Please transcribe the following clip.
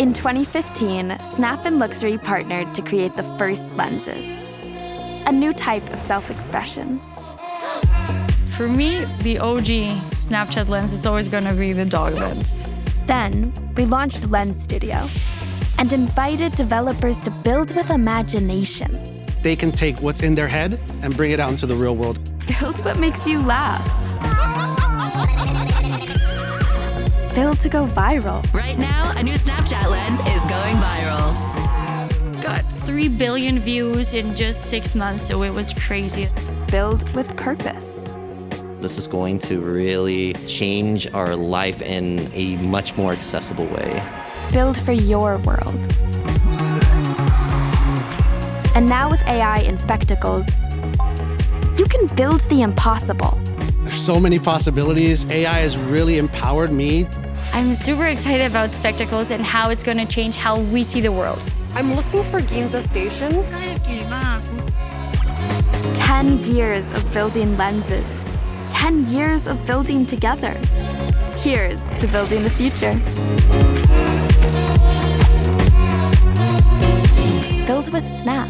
In 2015, Snap and Luxury partnered to create the first lenses, a new type of self-expression. For me, the OG Snapchat lens is always going to be the dog lens. Then, we launched Lens Studio and invited developers to build with imagination. They can take what's in their head and bring it out into the real world. Build what makes you laugh. Build to go viral. Right now, a new Snapchat lens is going viral. Got 3 billion views in just 6 months, so it was crazy. Build with purpose. This is going to really change our life in a much more accessible way. Build for your world. And now with AI in spectacles, you can build the impossible. There's so many possibilities. AI has really empowered me. I'm super excited about spectacles and how it's going to change how we see the world. I'm looking for Ginza Station. 10 years of building lenses. 10 years of building together. Here's to building the future. Build with Snap.